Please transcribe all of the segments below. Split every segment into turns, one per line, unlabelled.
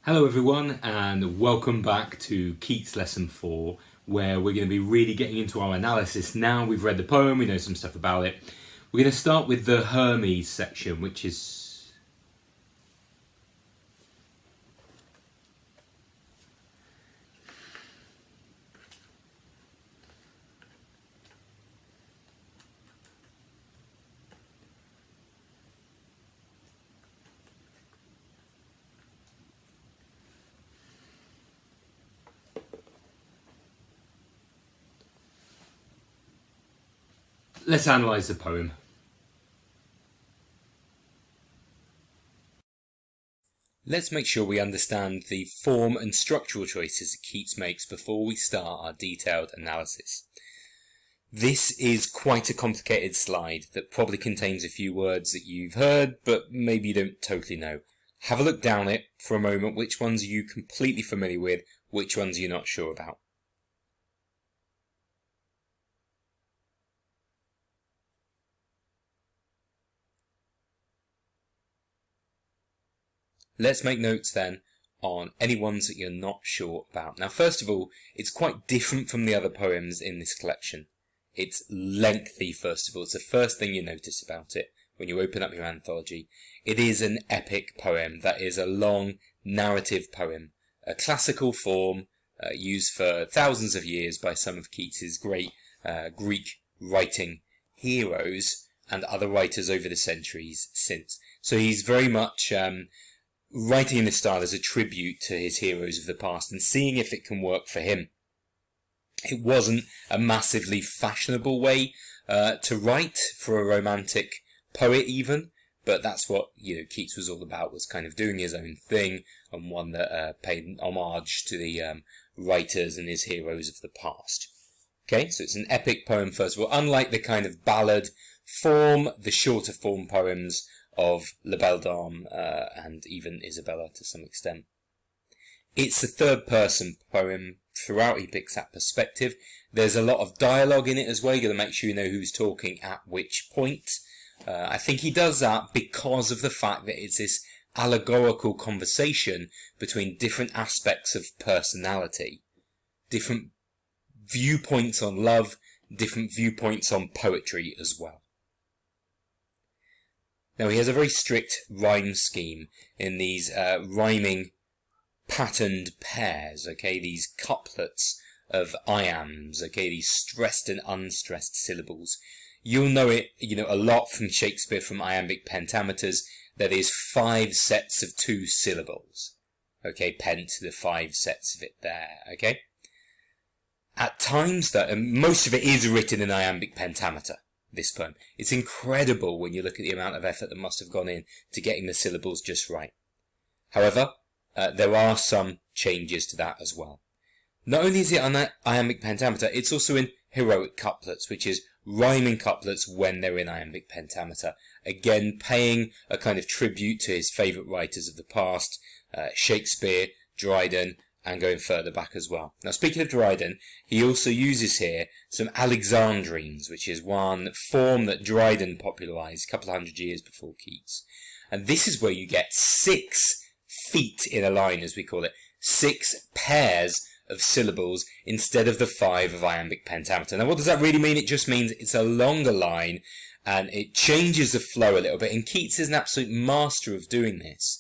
Hello everyone and welcome back to Keats Lesson 4, where we're going to be really getting into our analysis. Now we've read the poem, we know some stuff about it. We're going to start with the Hermes section, which is... Let's analyse the poem. Let's make sure we understand the form and structural choices that Keats makes before we start our detailed analysis. This is quite a complicated slide that probably contains a few words that you've heard, but maybe you don't totally know. Have a look down it for a moment. Which ones are you completely familiar with? Which ones are you not sure about? Let's make notes then on any ones that you're not sure about. Now, first of all, it's quite different from the other poems in this collection. It's lengthy, first of all. It's the first thing you notice about it when you open up your anthology. It is an epic poem. That is a long narrative poem, a classical form used for thousands of years by some of Keats's great Greek writing heroes and other writers over the centuries since. So he's very much writing in this style as a tribute to his heroes of the past and seeing if it can work for him. It wasn't a massively fashionable way to write for a romantic poet even, but that's what Keats was all about, was kind of doing his own thing, and one that paid homage to the writers and his heroes of the past. Okay, so it's an epic poem first of all, unlike the kind of ballad form, the shorter form poems of La Belle Dame and even Isabella to some extent. It's a third person poem. Throughout he picks that perspective. There's a lot of dialogue in it as well. You've got to make sure you know who's talking at which point. I think he does that because of the fact that it's this allegorical conversation between different aspects of personality, different viewpoints on love, different viewpoints on poetry as well. Now, he has a very strict rhyme scheme in these rhyming patterned pairs, okay, these couplets of iambs, okay, these stressed and unstressed syllables. You'll know it, a lot from Shakespeare, from iambic pentameters. There is 5 sets of 2 syllables, okay, pent, the 5 sets of it there, okay. At times, though, and most of it is written in iambic pentameter, this poem. It's incredible when you look at the amount of effort that must have gone in to getting the syllables just right. However, there are some changes to that as well. Not only is it on iambic pentameter, it's also in heroic couplets, which is rhyming couplets when they're in iambic pentameter. Again, paying a kind of tribute to his favourite writers of the past, Shakespeare, Dryden, and going further back as well. Now, speaking of Dryden, he also uses here some Alexandrines, which is one form that Dryden popularised a couple of hundred years before Keats. And this is where you get 6 feet in a line, as we call it, 6 pairs of syllables instead of the 5 of iambic pentameter. Now, what does that really mean? It just means it's a longer line and it changes the flow a little bit. And Keats is an absolute master of doing this.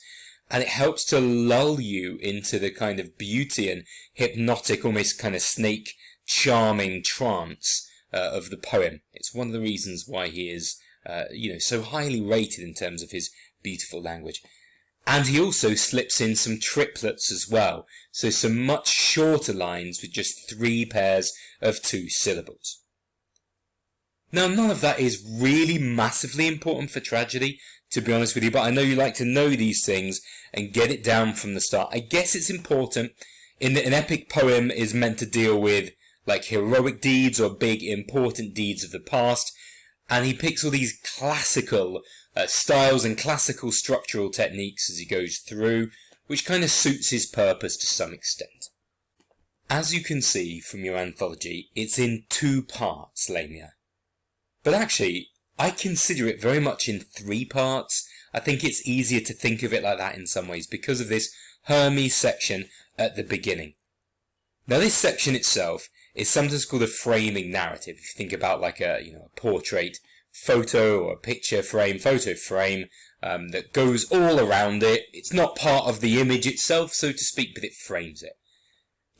And it helps to lull you into the kind of beauty and hypnotic, almost kind of snake charming trance of the poem. It's one of the reasons why he is, so highly rated in terms of his beautiful language. And he also slips in some triplets as well. So some much shorter lines with just 3 pairs of 2 syllables. Now, none of that is really massively important for tragedy, to be honest with you, but I know you like to know these things and get it down from the start. I guess it's important in that an epic poem is meant to deal with like heroic deeds or big important deeds of the past, and he picks all these classical styles and classical structural techniques as he goes through, which kind of suits his purpose to some extent. As you can see from your anthology, it's in 2 parts, Lamia. But actually, I consider it very much in 3 parts. I think it's easier to think of it like that in some ways because of this Hermes section at the beginning. Now this section itself is sometimes called a framing narrative. If you think about like a portrait photo or a picture frame, photo frame that goes all around it. It's not part of the image itself, so to speak, but it frames it.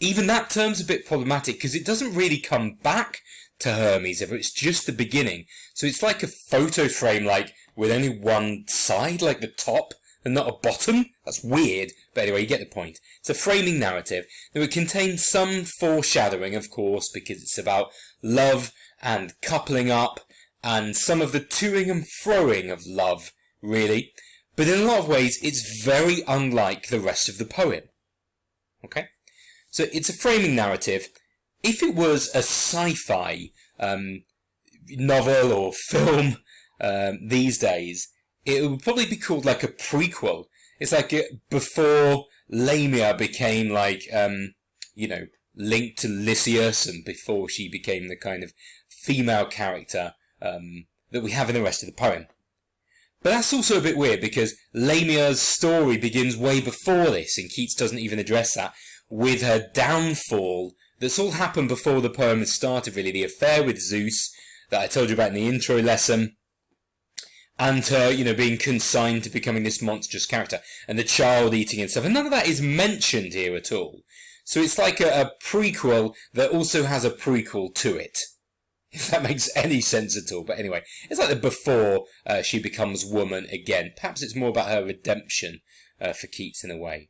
Even that term's a bit problematic because it doesn't really come back to Hermes ever. It's just the beginning. So it's like a photo frame, like with only one side, like the top, and not a bottom. That's weird, but anyway, you get the point. It's a framing narrative that would contain some foreshadowing, of course, because it's about love and coupling up and some of the toing and froing of love, really. But in a lot of ways, it's very unlike the rest of the poem. Okay? So it's a framing narrative. If it was a sci-fi novel or film these days, it would probably be called like a prequel. It's like before Lamia became like, linked to Lysias and before she became the kind of female character that we have in the rest of the poem. But that's also a bit weird because Lamia's story begins way before this, and Keats doesn't even address that, with her downfall. That's all happened before the poem has started, really. The affair with Zeus that I told you about in the intro lesson, and her, being consigned to becoming this monstrous character, and the child eating and stuff. And none of that is mentioned here at all. So it's like a prequel that also has a prequel to it, if that makes any sense at all. But anyway, it's like the before she becomes woman again. Perhaps it's more about her redemption for Keats in a way.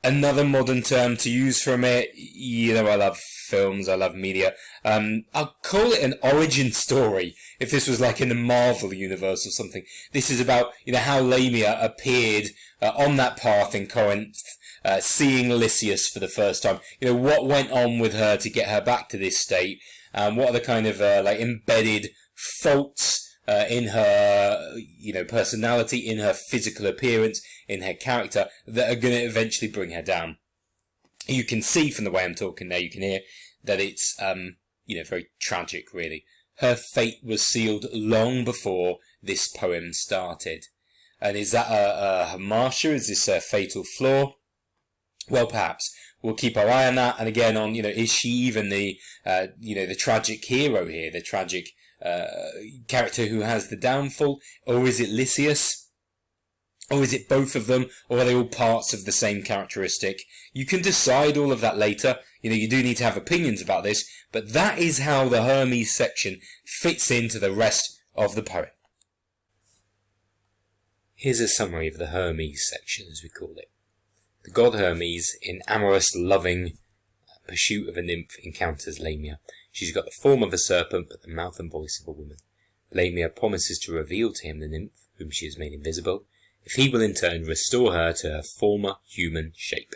Another modern term to use from it, I love films, I love media. I'll call it an origin story, if this was like in the Marvel universe or something. This is about, how Lamia appeared on that path in Corinth, seeing Lysias for the first time. What went on with her to get her back to this state, what are the kind of embedded faults in her, personality, in her physical appearance, in her character, that are going to eventually bring her down. You can see from the way I'm talking there, you can hear that it's, very tragic, really. Her fate was sealed long before this poem started. And is that a hamartia? Is this a fatal flaw? Well, perhaps. We'll keep our eye on that. And again, on, is she even the tragic hero here, the tragic character who has the downfall, or is it Lysias? Or is it both of them, or are they all parts of the same characteristic? You can decide all of that later. You do need to have opinions about this, but that is how the Hermes section fits into the rest of the poem. Here's a summary of the Hermes section, as we call it. The god Hermes, in amorous, loving pursuit of a nymph, encounters Lamia. She's got the form of a serpent, but the mouth and voice of a woman. Lamia promises to reveal to him the nymph, whom she has made invisible, if he will in turn restore her to her former human shape.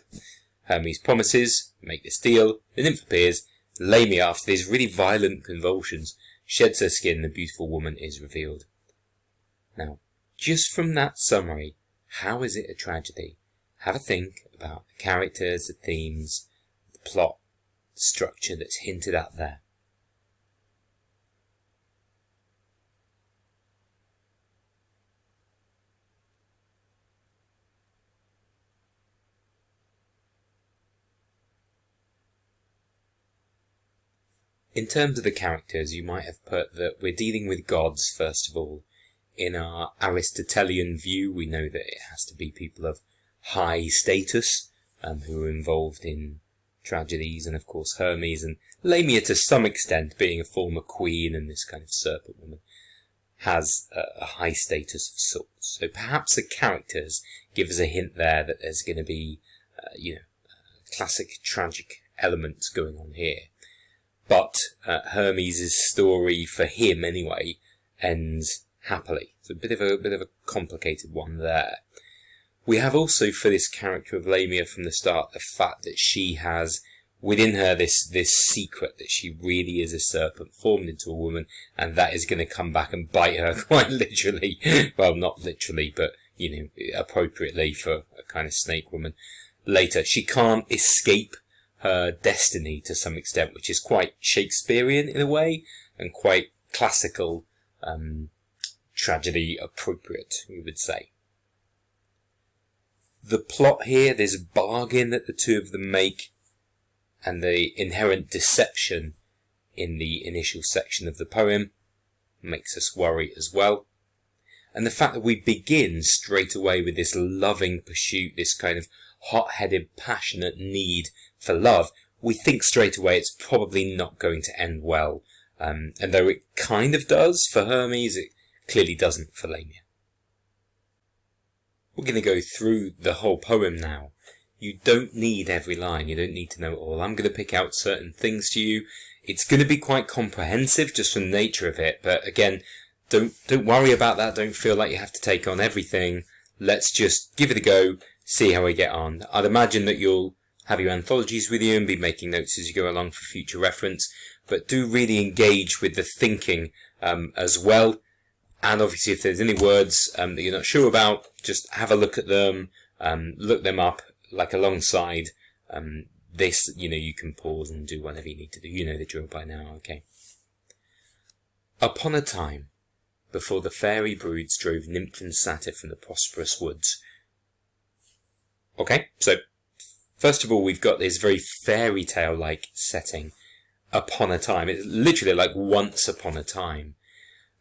Hermes promises, make this deal, the nymph appears, Lamia, after these really violent convulsions, sheds her skin, the beautiful woman is revealed. Now, just from that summary, how is it a tragedy? Have a think about the characters, the themes, the plot, the structure that's hinted at there. In terms of the characters, you might have put that we're dealing with gods, first of all. In our Aristotelian view, we know that it has to be people of high status, who are involved in tragedies, and of course Hermes and Lamia, to some extent, being a former queen and this kind of serpent woman, has a high status of sorts. So perhaps the characters give us a hint there that there's going to be, classic tragic elements going on here. But Hermes' story, for him anyway, ends happily. It's a bit of a complicated one there. We have also, for this character of Lamia from the start, the fact that she has within her this secret that she really is a serpent formed into a woman, and that is going to come back and bite her quite literally. Well, not literally, but, appropriately for a kind of snake woman later. She can't escape her destiny to some extent, which is quite Shakespearean in a way, and quite classical, tragedy appropriate, we would say. The plot here, this bargain that the two of them make, and the inherent deception in the initial section of the poem makes us worry as well. And the fact that we begin straight away with this loving pursuit, this kind of hot-headed, passionate need for love, we think straight away it's probably not going to end well. And though it kind of does for Hermes, it clearly doesn't for Lamia. We're going to go through the whole poem now. You don't need every line, you don't need to know it all. I'm going to pick out certain things to you. It's going to be quite comprehensive just from the nature of it, but again, don't worry about that, don't feel like you have to take on everything. Let's just give it a go, see how we get on. I'd imagine that you'll have your anthologies with you and be making notes as you go along for future reference, but do really engage with the thinking as well. And obviously if there's any words that you're not sure about, just have a look at them, look them up, like alongside this, you can pause and do whatever you need to do. You know the drill by now, okay? Upon a time, before the fairy broods drove nymph and satyr from the prosperous woods. Okay, so first of all, we've got this very fairy tale-like setting. Upon a time, it's literally like once upon a time.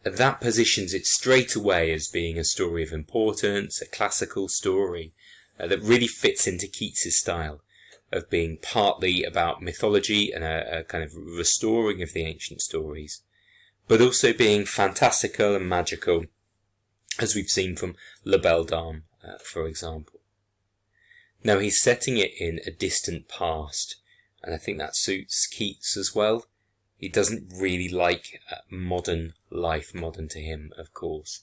That positions it straight away as being a story of importance, a classical story that really fits into Keats' style of being partly about mythology and a kind of restoring of the ancient stories, but also being fantastical and magical, as we've seen from La Belle Dame, for example. Now he's setting it in a distant past, and I think that suits Keats as well. He doesn't really like modern life, modern to him, of course.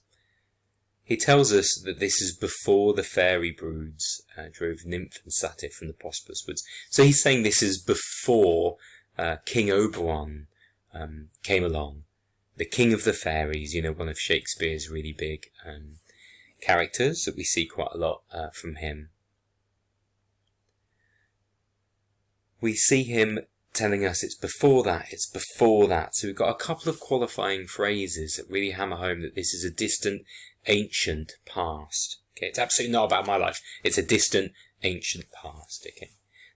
He tells us that this is before the fairy broods drove nymph and satyr from the prosperous woods. So he's saying this is before King Oberon came along. The king of the fairies, one of Shakespeare's really big characters that we see quite a lot from him. We see him telling us it's before that, it's before that. So we've got a couple of qualifying phrases that really hammer home that this is a distant, ancient past. Okay, it's absolutely not about my life. It's a distant, ancient past. Okay.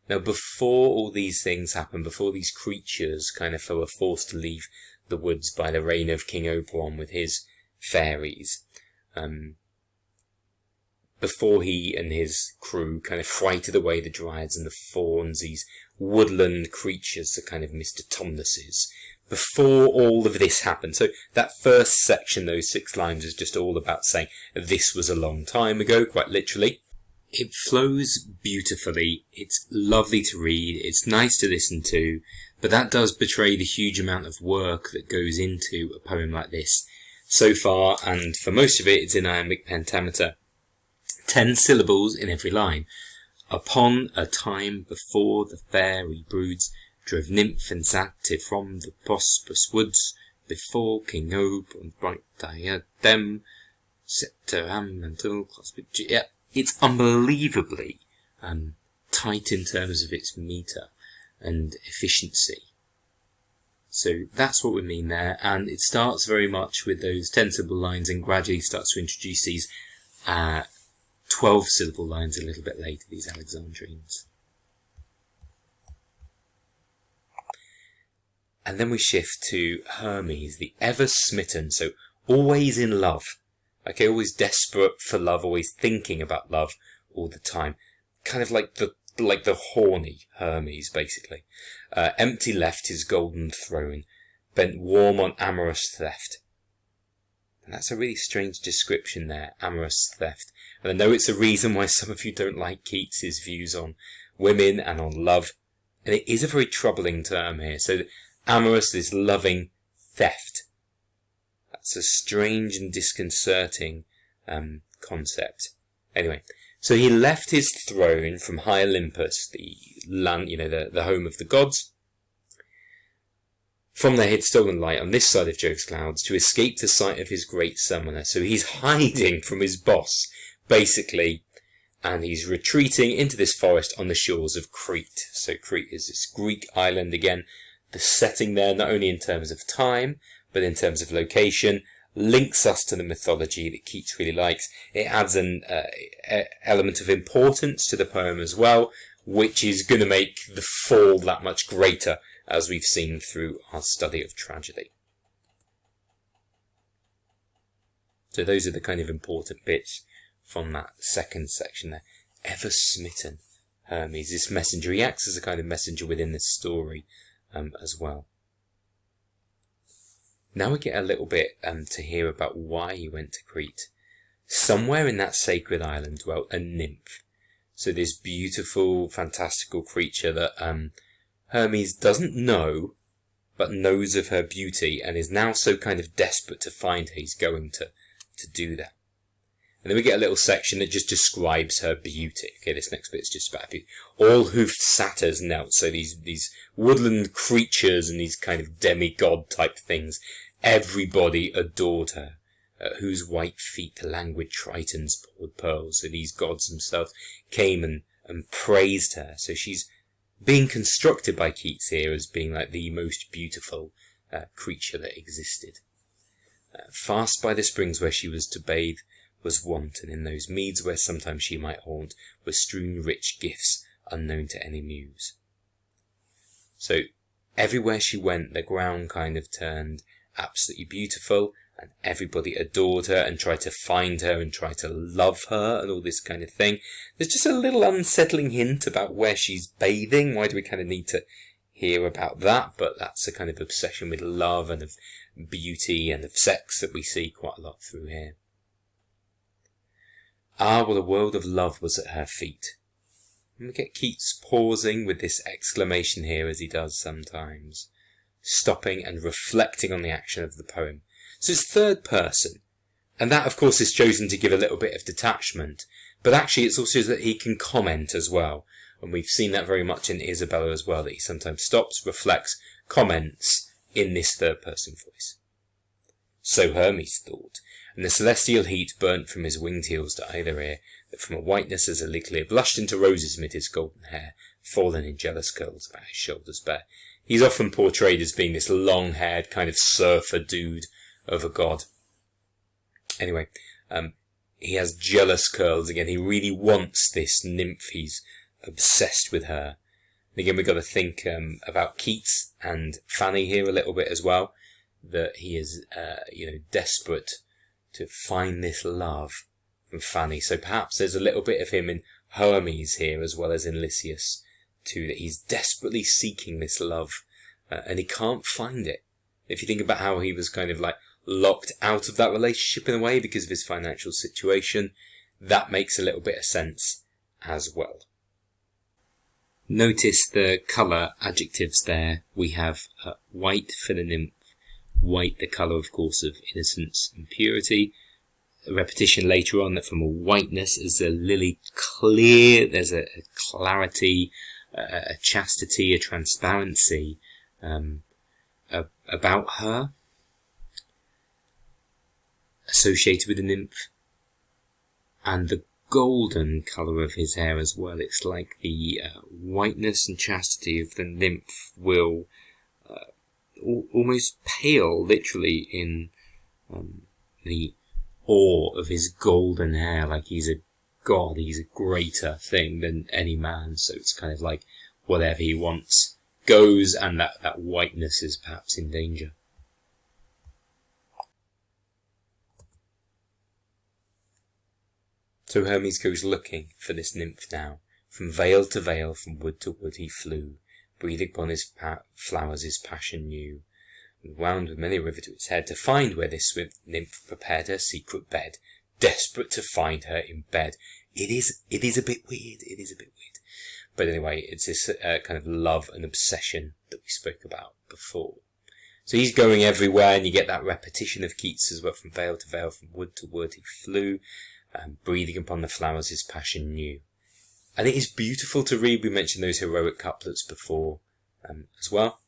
Now, before all these things happen, before these creatures kind of were forced to leave the woods by the reign of King Oberon with his fairies, before he and his crew kind of frighted away the dryads and the fauns, these woodland creatures, the kind of Mr. Tumnuses, before all of this happened. So that first section, those 6 lines, is just all about saying this was a long time ago, quite literally. It flows beautifully, it's lovely to read, it's nice to listen to, but that does betray the huge amount of work that goes into a poem like this. So far, and for most of it, it's in iambic pentameter. 10 syllables in every line. Upon a time before the fairy broods drove nymph and satyr from the prosperous woods, before King Oberon bright diadem, sceptre and mantle clasped. Yeah, it's unbelievably tight in terms of its metre and efficiency. So that's what we mean there, and it starts very much with those 10 syllable lines and gradually starts to introduce these 12 syllable lines a little bit later, these Alexandrines. And then we shift to Hermes, the ever smitten, so always in love. Okay, always desperate for love, always thinking about love all the time. Kind of like the horny Hermes, basically. Empty left his golden throne, bent warm on amorous theft. And that's a really strange description there, amorous theft. And I know it's a reason why some of you don't like Keats' views on women and on love. And it is a very troubling term here. So amorous is loving theft. That's a strange and disconcerting concept. Anyway, so he left his throne from high Olympus, the land, the home of the gods. From there he'd stolen light on this side of Jove's clouds to escape the sight of his great summoner. So he's hiding from his boss, basically, and he's retreating into this forest on the shores of Crete. So Crete is this Greek island again. The setting there, not only in terms of time, but in terms of location, links us to the mythology that Keats really likes. It adds an element of importance to the poem as well, which is going to make the fall that much greater, as we've seen through our study of tragedy. So those are the kind of important bits from that second section there. Ever smitten Hermes, this messenger. He acts as a kind of messenger within this story as well. Now we get a little bit to hear about why he went to Crete. Somewhere in that sacred island dwelt a nymph. So this beautiful, fantastical creature that Hermes doesn't know, but knows of her beauty, and is now so kind of desperate to find her, he's going to do that. And then we get a little section that just describes her beauty. Okay, this next bit is just about beauty. All hoofed satyrs knelt. So these woodland creatures and these kind of demigod type things, everybody adored her. Whose white feet the languid Tritons poured pearls. So these gods themselves came and praised her. So she's being constructed by Keats here as being like the most beautiful creature that existed. Fast by the springs where she was to bathe was wont, and in those meads where sometimes she might haunt were strewn rich gifts unknown to any muse. So everywhere she went, the ground kind of turned absolutely beautiful, and everybody adored her and tried to find her and try to love her and all this kind of thing. There's just a little unsettling hint about where she's bathing. Why do we kind of need to hear about that? But that's a kind of obsession with love and of beauty and of sex that we see quite a lot through here. Ah, well, a world of love was at her feet. And we get Keats pausing with this exclamation here, as he does sometimes, stopping and reflecting on the action of the poem. So it's third person, and that, of course, is chosen to give a little bit of detachment, but actually it's also that he can comment as well, and we've seen that very much in Isabella as well, that he sometimes stops, reflects, comments in this third person voice. So Hermes thought, and the celestial heat burnt from his winged heels to either ear, that from a whiteness as a clear blushed into roses amid his golden hair, fallen in jealous curls about his shoulders bare. He's often portrayed as being this long-haired kind of surfer dude of a god. Anyway, he has jealous curls again. He really wants this nymph. He's obsessed with her. And again, we've got to think about Keats and Fanny here a little bit as well, that he is, desperate to find this love from Fanny. So perhaps there's a little bit of him in Hermes here as well as in Lycius too, that he's desperately seeking this love and he can't find it. If you think about how he was kind of like locked out of that relationship in a way because of his financial situation, that makes a little bit of sense as well. Notice the colour adjectives there. We have white for the nymph, white the colour, of course, of innocence and purity. A repetition later on that from a whiteness is a lily clear, there's a clarity, a chastity, a transparency about her, associated with the nymph. And the golden colour of his hair as well. It's like the whiteness and chastity of the nymph will almost pale, literally, in the awe of his golden hair, like he's a god, he's a greater thing than any man, so it's kind of like whatever he wants goes, and that whiteness is perhaps in danger. So Hermes goes looking for this nymph now. From vale to vale, from wood to wood he flew, breathing upon his flowers his passion new, and wound with many a river to its head, to find where this swift nymph prepared her secret bed, desperate to find her in bed. It is a bit weird, But anyway, it's this kind of love and obsession that we spoke about before. So he's going everywhere, and you get that repetition of Keats as well, from vale to vale, from wood to wood he flew, breathing upon the flowers his passion new. And it is beautiful to read. We mentioned those heroic couplets before as well.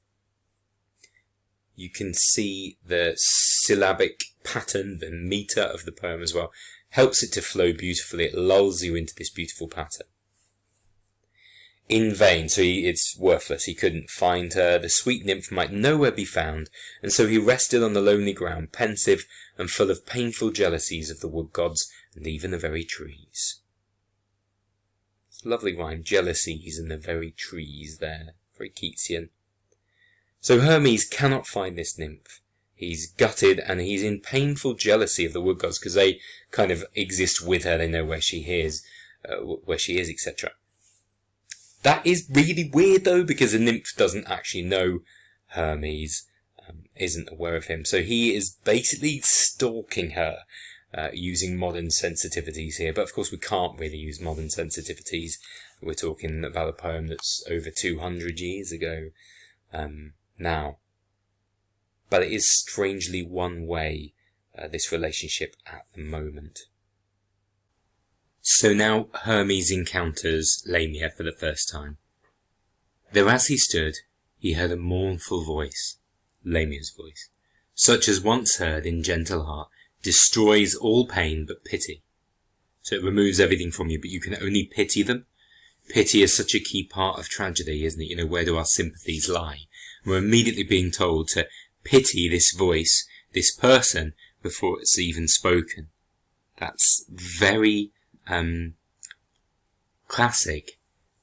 You can see the syllabic pattern, the metre of the poem as well, helps it to flow beautifully. It lulls you into this beautiful pattern. In vain, so it's worthless. He couldn't find her. The sweet nymph might nowhere be found, and so he rested on the lonely ground, pensive and full of painful jealousies of the wood gods and even the very trees. It's a lovely rhyme, jealousies and the very trees there, very Keatsian. So Hermes cannot find this nymph. He's gutted and he's in painful jealousy of the wood gods because they kind of exist with her. They know where she is, etc. That is really weird though, because the nymph doesn't actually know Hermes, isn't aware of him. So he is basically stalking her, using modern sensitivities here. But of course we can't really use modern sensitivities. We're talking about a poem that's over 200 years ago now. But it is strangely one way, this relationship at the moment. So now Hermes encounters Lamia for the first time. There as he stood, he heard a mournful voice, Lamia's voice, such as once heard in gentle heart, destroys all pain but pity. So it removes everything from you, but you can only pity them. Pity is such a key part of tragedy, isn't it? You know, where do our sympathies lie? We're immediately being told to pity this voice, this person, before it's even spoken. That's very classic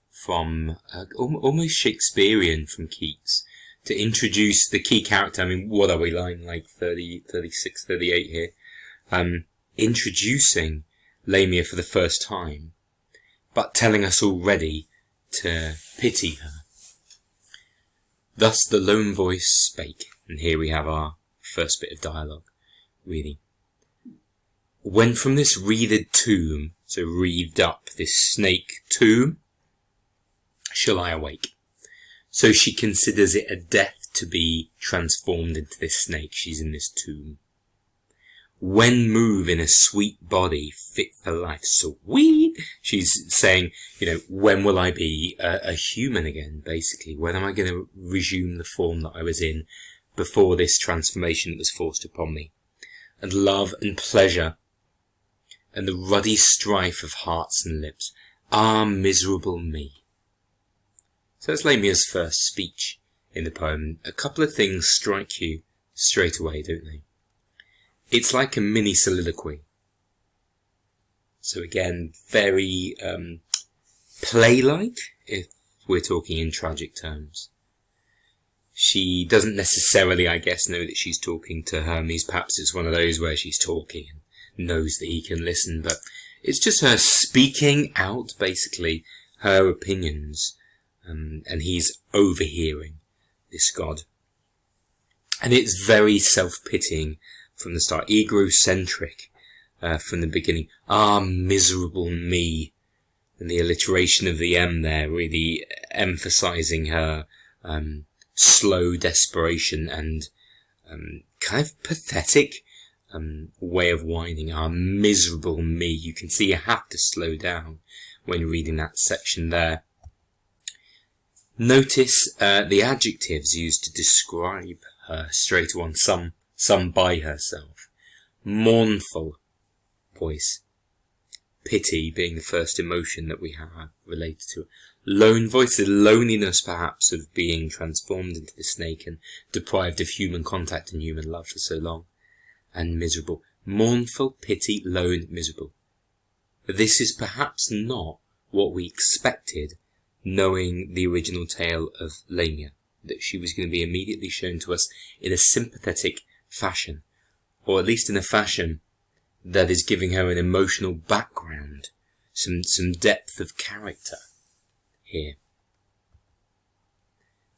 from almost Shakespearean from Keats, to introduce the key character. I mean, what are we, line like 30, 36, 38 here? Introducing Lamia for the first time, but telling us already to pity her. Thus the lone voice spake, and here we have our first bit of dialogue, really. When from this wreathed tomb, so wreathed up, this snake tomb, shall I awake? So she considers it a death to be transformed into this snake. She's in this tomb. When move in a sweet body fit for life, sweet. She's saying, you know, when will I be a human again, basically? When am I going to resume the form that I was in before this transformation that was forced upon me? And love and pleasure and the ruddy strife of hearts and lips. Ah, miserable me. So that's Lamia's first speech in the poem. A couple of things strike you straight away, don't they? It's like a mini soliloquy. So again, very play-like, if we're talking in tragic terms. She doesn't necessarily, I guess, know that she's talking to Hermes. Perhaps it's one of those where she's talking and knows that he can listen, but it's just her speaking out, basically, her opinions, and he's overhearing this god. And it's very self-pitying from the start, egocentric from the beginning. Ah, miserable me. And the alliteration of the M there, really emphasizing her slow desperation and kind of pathetic way of whining. Ah, miserable me. You can see you have to slow down when reading that section there. Notice the adjectives used to describe her straight on, some by herself. Mournful voice. Pity being the first emotion that we have related to it. Lone voice, the loneliness perhaps of being transformed into the snake and deprived of human contact and human love for so long. And miserable. Mournful, pity, lone, miserable. But this is perhaps not what we expected, knowing the original tale of Lamia, that she was going to be immediately shown to us in a sympathetic fashion, or at least in a fashion that is giving her an emotional background, some depth of character here.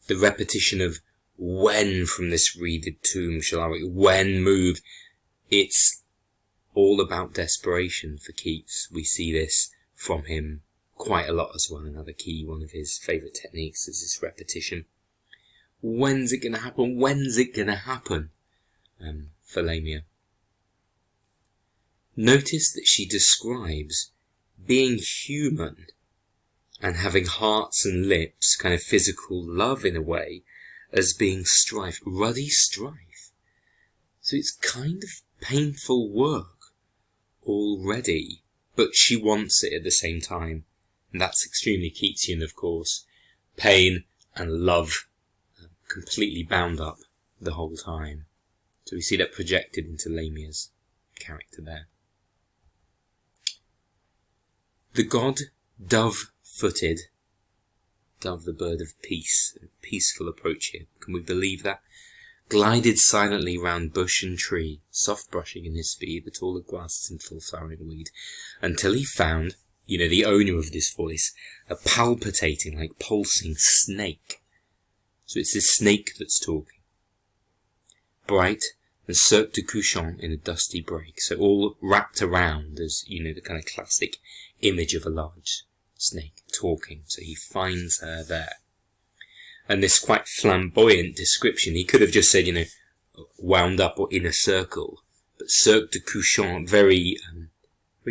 The repetition of when from this wreathed tomb shall I wake, when move, it's all about desperation for Keats. We see this from him quite a lot as well. Another key, one of his favourite techniques is this repetition. When's it going to happen? When's it going to happen? For Lamia. Notice that she describes being human and having hearts and lips, kind of physical love in a way, as being strife, ruddy strife. So it's kind of painful work already, but she wants it at the same time. And that's extremely Keatsian, of course. Pain and love completely bound up the whole time. So we see that projected into Lamia's character there. The god, dove-footed, dove the bird of peace, peaceful approach here. Can we believe that? Glided silently round bush and tree, soft brushing in his speed the taller grasses and full flowering weed, until he found, the owner of this voice, a palpitating, like pulsing snake. So it's this snake that's talking. Bright and cirque de couchant in a dusty break, so all wrapped around as, the kind of classic image of a large snake talking. So he finds her there. And this quite flamboyant description, he could have just said, wound up or in a circle. But cirque de couchant, very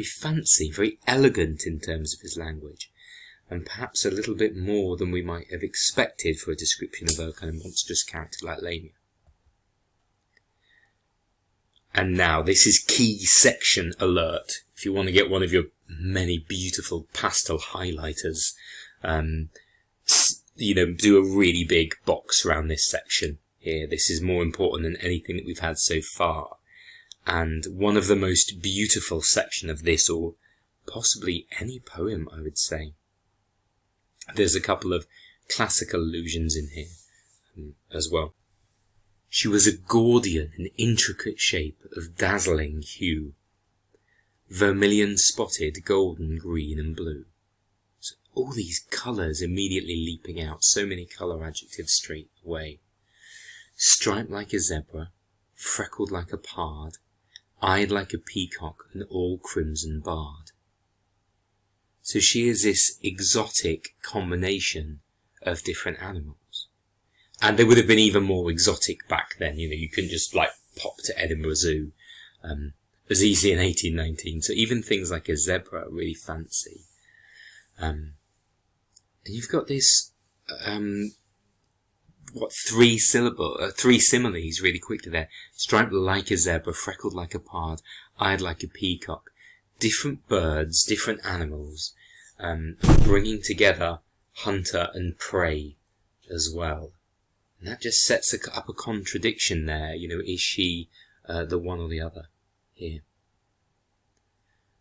fancy, very elegant in terms of his language. And perhaps a little bit more than we might have expected for a description of a kind of monstrous character like Lamia. And now, this is key section alert. If you want to get one of your many beautiful pastel highlighters, do a really big box around this section here. This is more important than anything that we've had so far. And one of the most beautiful section of this, or possibly any poem, I would say. There's a couple of classical allusions in here as well. She was a Gordian in intricate shape of dazzling hue, vermilion spotted, golden, green and blue. So all these colours immediately leaping out, so many colour adjectives straight away. Striped like a zebra, freckled like a pard, eyed like a peacock and all crimson barred. So she is this exotic combination of different animals. And they would have been even more exotic back then. You couldn't just pop to Edinburgh Zoo as easy in 1819. So even things like a zebra are really fancy. And you've got this, three similes really quickly there. Striped like a zebra, freckled like a pard, eyed like a peacock. Different birds, different animals, bringing together hunter and prey as well. And that just sets up a contradiction there. Is she the one or the other here?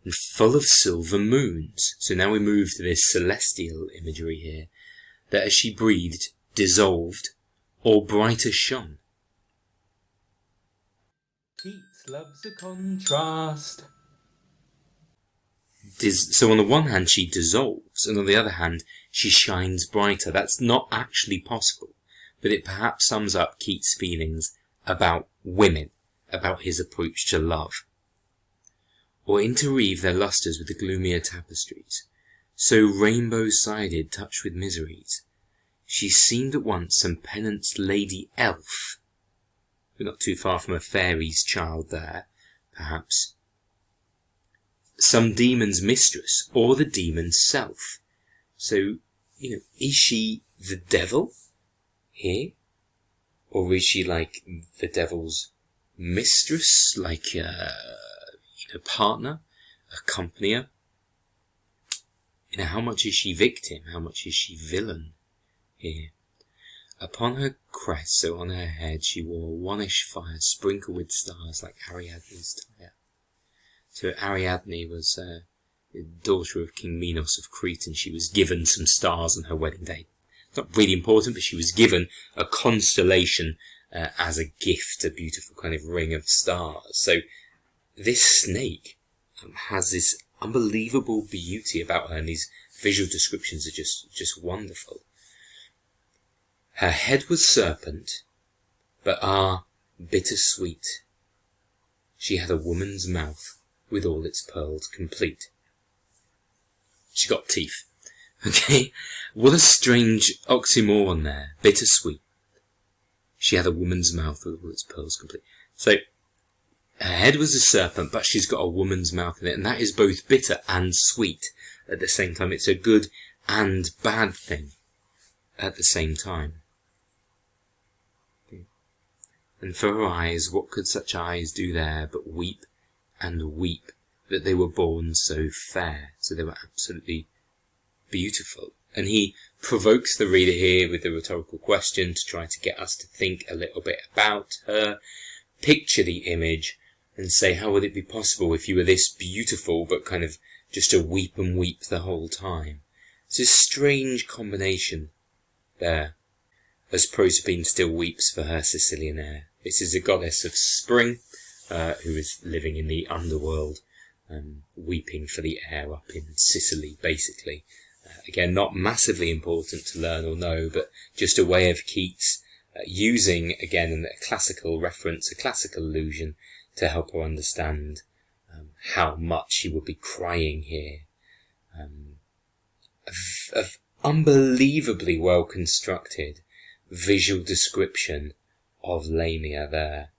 And full of silver moons. So now we move to this celestial imagery here. That as she breathed, dissolved, or brighter shone.
Keats loves a contrast.
So on the one hand, she dissolves, and on the other hand, she shines brighter. That's not actually possible. But it perhaps sums up Keats' feelings about women, about his approach to love. Or interweave their lustres with the gloomier tapestries, so rainbow-sided, touched with miseries. She seemed at once some penance lady elf. We're not too far from a fairy's child there, perhaps. Some demon's mistress, or the demon's self. So, is she the devil here? Or is she like the devil's mistress, like a partner, accompanier? How much is she victim? How much is she villain here? Upon her crest, so on her head, she wore a wannish fire sprinkled with stars like Ariadne's tire. So Ariadne was the daughter of King Minos of Crete, and she was given some stars on her wedding day. Not really important, but she was given a constellation as a gift, a beautiful kind of ring of stars. So this snake has this unbelievable beauty about her, and these visual descriptions are just wonderful. Her head was serpent, but bittersweet. She had a woman's mouth with all its pearls complete. She got teeth. Okay, what a strange oxymoron there. Bittersweet. She had a woman's mouth with all its pearls complete. So, her head was a serpent, but she's got a woman's mouth in it, and that is both bitter and sweet at the same time. It's a good and bad thing at the same time. And for her eyes, what could such eyes do there but weep and weep that they were born so fair? So they were absolutely beautiful. And he provokes the reader here with a rhetorical question to try to get us to think a little bit about her, picture the image, and say, how would it be possible if you were this beautiful but kind of just a weep and weep the whole time? It's a strange combination there, as Proserpine still weeps for her Sicilian air. This is a goddess of spring, who is living in the underworld, weeping for the air up in Sicily, basically. Again, not massively important to learn or know, but just a way of Keats using, again, a classical reference, a classical allusion, to help her understand how much she would be crying here. Of unbelievably well constructed visual description of Lamia there.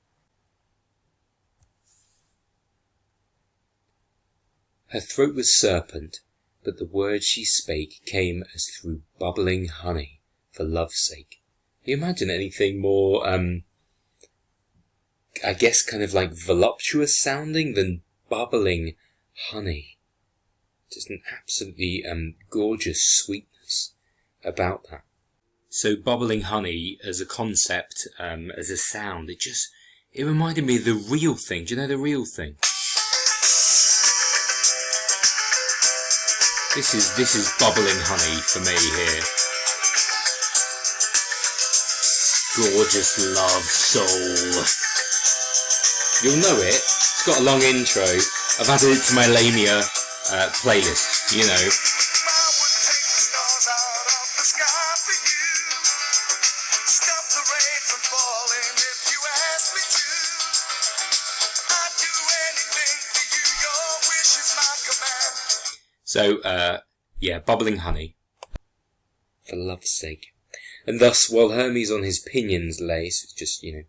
Her throat was serpent, but the words she spake came as through bubbling honey, for love's sake. Can you imagine anything more, I guess kind of like voluptuous sounding than bubbling honey? Just an absolutely gorgeous sweetness about that. So bubbling honey as a concept, as a sound, it reminded me of the real thing. Do you know the real thing? This is bubbling honey for me here. Gorgeous love soul. You'll know it. It's got a long intro. I've added it to my Lamia playlist, you know. So, yeah, bubbling honey, for love's sake. And thus, while Hermes on his pinions lay, so it's just, you know,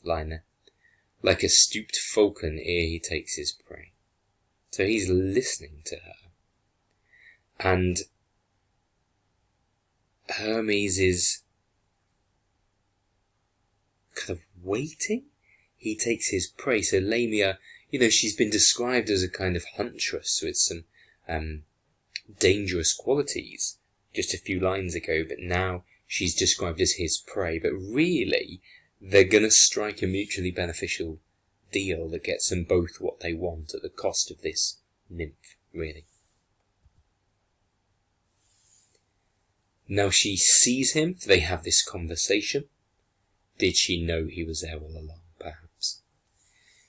lying there, like a stooped falcon ere he takes his prey. So he's listening to her. And Hermes is kind of waiting. He takes his prey. So Lamia, you know, she's been described as a kind of huntress with some dangerous qualities just a few lines ago, but now she's described as his prey. But really, they're going to strike a mutually beneficial deal that gets them both what they want at the cost of this nymph, really. Now she sees him, they have this conversation. Did she know he was there all along, perhaps?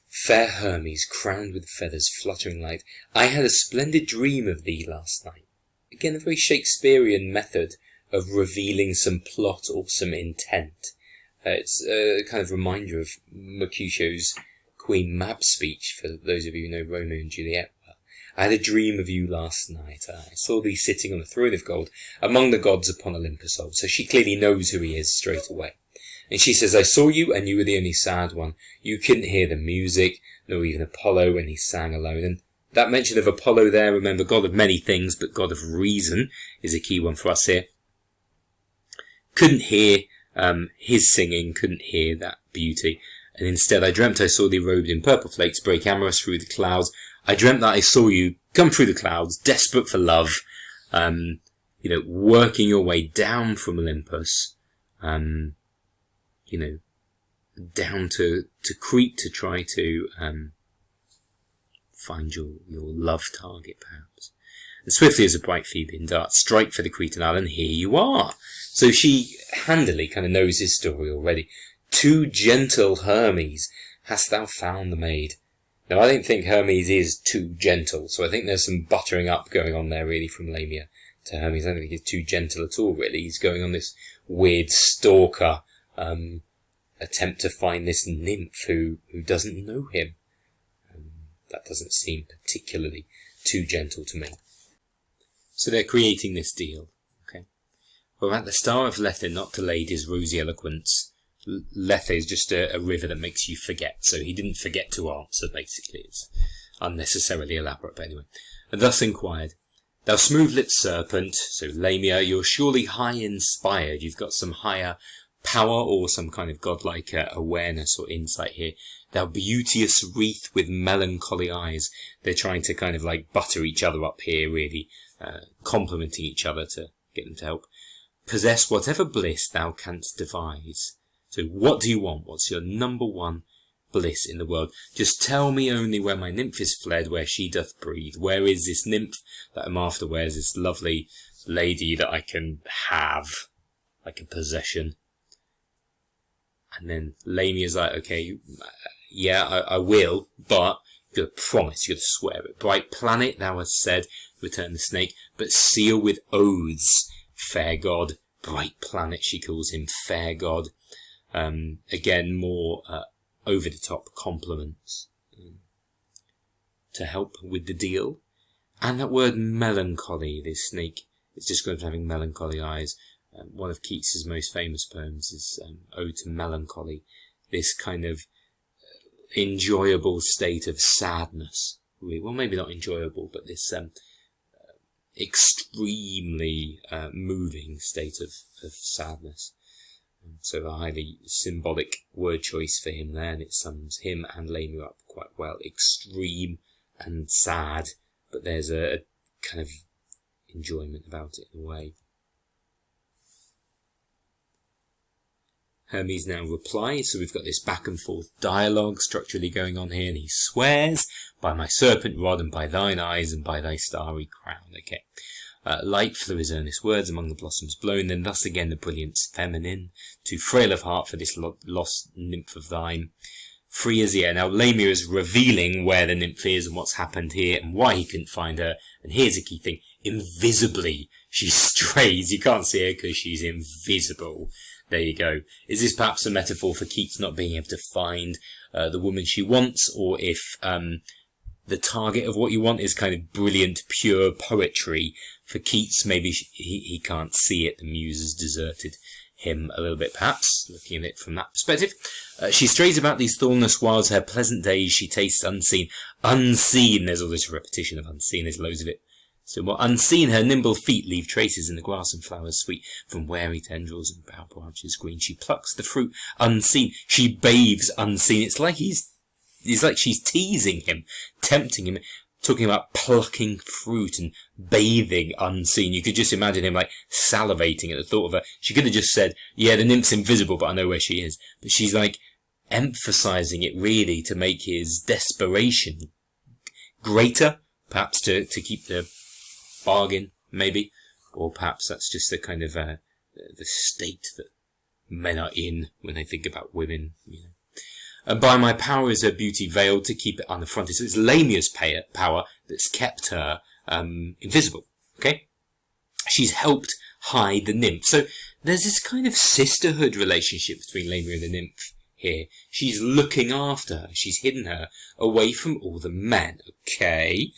Fair Hermes, crowned with feathers, fluttering light, I had a splendid dream of thee last night. Again, a very Shakespearean method of revealing some plot or some intent. It's a kind of reminder of Mercutio's Queen Mab speech, for those of you who know Romeo and Juliet well. I had a dream of you last night. I saw thee sitting on a throne of gold among the gods upon Olympus old. So she clearly knows who he is straight away. And she says, I saw you, and you were the only sad one. You couldn't hear the music, nor even Apollo when he sang alone. And that mention of Apollo there, remember, god of many things, but god of reason, is a key one for us here. Couldn't hear his singing, couldn't hear that beauty. And instead I dreamt I saw thee robed in purple flakes, break amorous through the clouds. I dreamt that I saw you come through the clouds, desperate for love, you know, working your way down from Olympus, you know, down to Crete to try to find your love target, perhaps. And swiftly as a bright Phoebean dart, strike for the Cretan island, here you are. So she handily kind of knows his story already. Too gentle Hermes, hast thou found the maid? Now, I don't think Hermes is too gentle, so I think there's some buttering up going on there, really, from Lamia to Hermes. I don't think he's too gentle at all, really. He's going on this weird stalker attempt to find this nymph who doesn't know him. That doesn't seem particularly too gentle to me. So they're creating this deal, okay? Well, at the star of Lethe not delayed his rosy eloquence. Lethe is just a river that makes you forget, so he didn't forget to answer, basically. It's unnecessarily elaborate, but anyway. And thus inquired, thou smooth-lipped serpent, so Lamia, you're surely high inspired, you've got some higher power or some kind of godlike awareness or insight here. thou beauteous wreath with melancholy eyes. They're trying to kind of like butter each other up here, really, complimenting each other to get them to help. Possess whatever bliss thou canst devise. So what do you want? What's your number one bliss in the world? Just tell me only where my nymph is fled, where she doth breathe. Where is this nymph that I'm after? Where's this lovely lady that I can have, like a possession? And then Lamia's like, okay, yeah, I will, but you gotta promise, you gotta swear it. Bright planet, thou hast said, returned the snake, but seal with oaths, fair god. Bright planet, she calls him, fair god. Again, more over-the-top compliments to help with the deal. And that word melancholy, this snake is described as having melancholy eyes. One of Keats's most famous poems is Ode to Melancholy, this kind of enjoyable state of sadness. Well, maybe not enjoyable, but this extremely moving state of sadness. So a highly symbolic word choice for him there, and it sums him and Lamia up quite well. Extreme and sad, but there's a kind of enjoyment about it in a way. Hermes now replies, so we've got this back and forth dialogue structurally going on here, and he swears, by my serpent rod and by thine eyes and by thy starry crown. Okay. Light flew his earnest words among the blossoms blown, then thus again the brilliant feminine, too frail of heart for this lost nymph of thine. Free as the air. Now Lamia is revealing where the nymph is and what's happened here and why he couldn't find her. And here's a key thing. Invisibly, she strays. You can't see her because she's invisible. There you go. Is this perhaps a metaphor for Keats not being able to find the woman she wants, or if the target of what you want is kind of brilliant, pure poetry? For Keats, maybe he can't see it. The muse has deserted him a little bit, perhaps, looking at it from that perspective. She strays about these thornless wilds, her pleasant days she tastes unseen. Unseen, there's all this repetition of unseen, there's loads of it. So what unseen, her nimble feet leave traces in the grass and flowers sweet, from wary tendrils and bough branches green. She plucks the fruit unseen, she bathes unseen. It's like she's teasing him, tempting him, talking about plucking fruit and bathing unseen. You could just imagine him like salivating at the thought of her. She could have just said, yeah, the nymph's invisible, but I know where she is. But she's like emphasizing it really to make his desperation greater, perhaps to keep the bargain, maybe, or perhaps that's just the kind of the state that men are in when they think about women, you know. And by my power is her beauty veiled to keep it unaffronted. So it's Lamia's power that's kept her invisible. Okay, she's helped hide the nymph. So there's this kind of sisterhood relationship between Lamia and the nymph here. She's looking after her. She's hidden her away from all the men. Okay.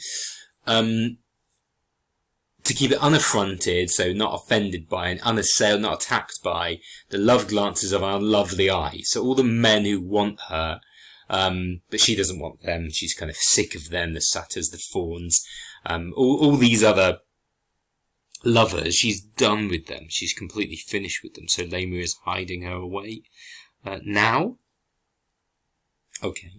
To keep it unaffronted, so not offended by and unassailed, not attacked by the love glances of our lovely eyes. So all the men who want her, but she doesn't want them. She's kind of sick of them, the satyrs, the fauns, all these other lovers. She's done with them. She's completely finished with them. So Lamia is hiding her away now. Okay.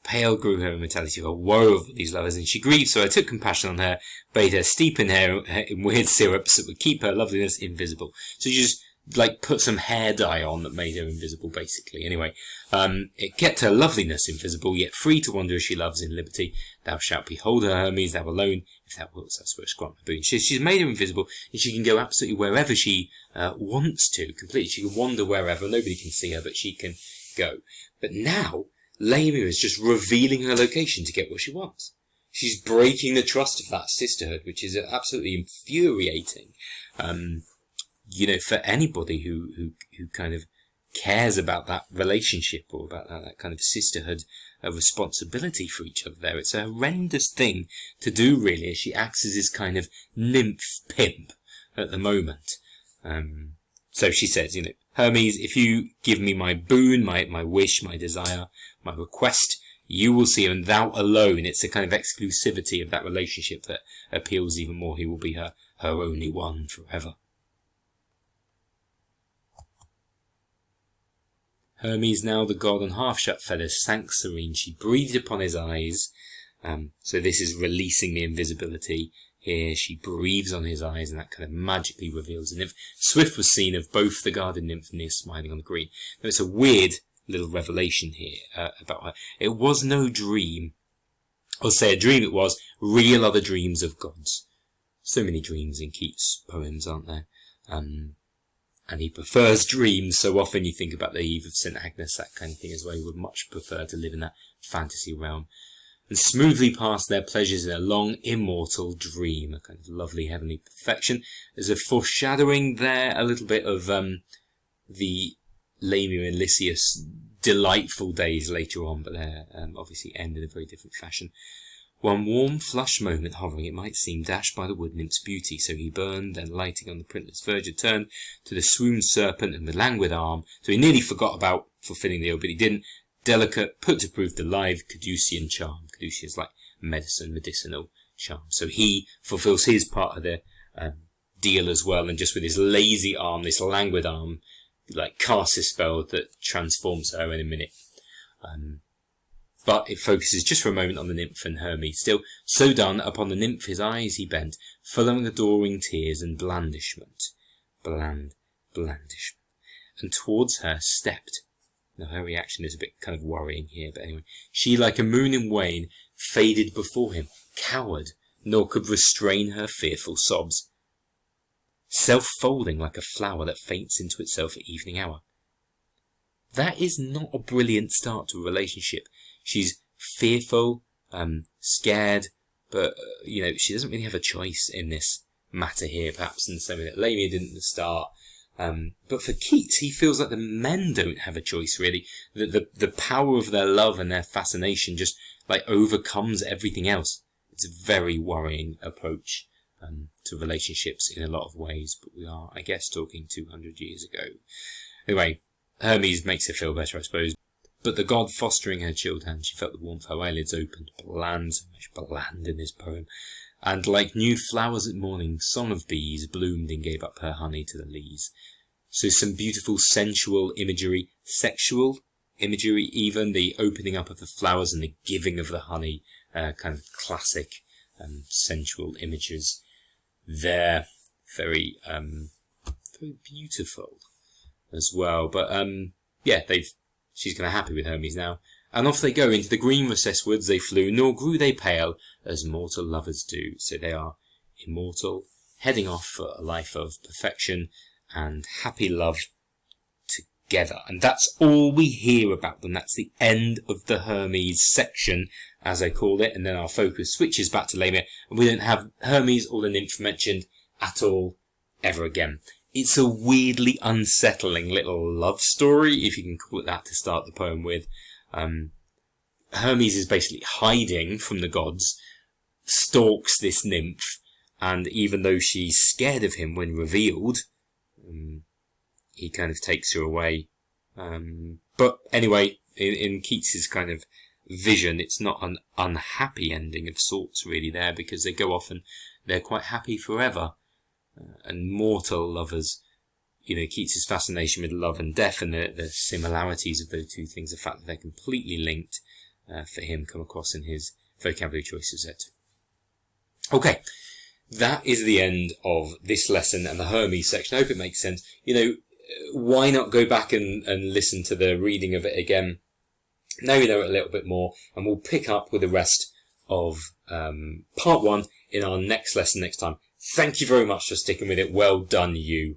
Pale grew her immortality, her woe of these lovers, and she grieved, so I took compassion on her, bade her steep in hair in weird syrups that would keep her loveliness invisible. So she just, like, put some hair dye on that made her invisible, basically. Anyway, it kept her loveliness invisible, yet free to wander as she loves in liberty. Thou shalt behold her, Hermes, thou alone, if thou wilt, that's where grant my boon. She's made her invisible, and she can go absolutely wherever she wants to, completely. She can wander wherever, nobody can see her, but she can go. But now, Lamia is just revealing her location to get what she wants. She's breaking the trust of that sisterhood, which is absolutely infuriating. You know, for anybody who kind of cares about that relationship or about that kind of sisterhood, a responsibility for each other there. It's a horrendous thing to do, really, as she acts as this kind of nymph pimp at the moment. So she says, you know, Hermes, if you give me my boon, my wish, my desire, my request, you will see her, and thou alone. It's a kind of exclusivity of that relationship that appeals even more. He will be her only one forever. Hermes, now the god on half-shut feathers, sank serene. She breathed upon his eyes. So this is releasing the invisibility. Here she breathes on his eyes, and that kind of magically reveals the nymph. Swift was seen of both the guarded nymph and the smiling on the green. Now, it's a weird little revelation here about her. It was no dream. Or say a dream it was. Real are the dreams of gods. So many dreams in Keats' poems, aren't there? And he prefers dreams. So often you think about the Eve of St. Agnes, that kind of thing as well. He would much prefer to live in that fantasy realm. And smoothly pass their pleasures in a long, immortal dream, a kind of lovely heavenly perfection. There's a foreshadowing there, a little bit of the Lamia and Lysias delightful days later on, but they're obviously end in a very different fashion. One warm, flushed moment hovering, it might seem, dashed by the wood nymph's beauty, so he burned, then lighting on the printless verge, turned to the swooned serpent and the languid arm. So he nearly forgot about fulfilling the oath, but he didn't. Delicate, put to proof the live caducean charm. Caducean is like medicine, medicinal charm. So he fulfills his part of the deal as well, and just with his lazy arm, this languid arm, like casts a spell that transforms her in a minute. But it focuses just for a moment on the nymph and Hermes. Still, so done, upon the nymph his eyes he bent, following adoring tears and blandishment. Blandishment. And towards her stepped. Now her reaction is a bit kind of worrying here, but anyway. She, like a moon in wane, faded before him, cowered, nor could restrain her fearful sobs. Self-folding like a flower that faints into itself at evening hour. That is not a brilliant start to a relationship. She's fearful, scared, but, she doesn't really have a choice in this matter here, perhaps in the same way that Lamia didn't at the start. But for Keats, he feels like the men don't have a choice, really. The power of their love and their fascination just, overcomes everything else. It's a very worrying approach to relationships in a lot of ways, but we are, I guess, talking 200 years ago. Anyway, Hermes makes her feel better, I suppose. But the god fostering her chilled hand, she felt the warmth, her eyelids opened, bland, so much bland in this poem. And like new flowers at morning, song of bees bloomed and gave up her honey to the lees. So some beautiful sensual imagery, sexual imagery even, the opening up of the flowers and the giving of the honey, kind of classic sensual images there. Very, very beautiful as well. But she's kind of happy with Hermes now. And off they go into the green recessed woods they flew, nor grew they pale, as mortal lovers do. So they are immortal, heading off for a life of perfection and happy love together. And that's all we hear about them. That's the end of the Hermes section, as I call it. And then our focus switches back to Lamia, and we don't have Hermes or the nymph mentioned at all ever again. It's a weirdly unsettling little love story, if you can call it that, to start the poem with. Hermes is basically hiding from the gods, stalks this nymph, and even though she's scared of him when revealed, he kind of takes her away. But anyway, in Keats's kind of vision, it's not an unhappy ending of sorts really there, because they go off and they're quite happy forever. And mortal lovers, Keats's fascination with love and death and the similarities of those two things, the fact that they're completely linked, for him come across in his vocabulary choices there too. Okay, that is the end of this lesson and the Hermes section. I hope it makes sense. Why not go back and listen to the reading of it again? Now you know it a little bit more, and we'll pick up with the rest of part 1 in our next lesson next time. Thank you very much for sticking with it. Well done, you.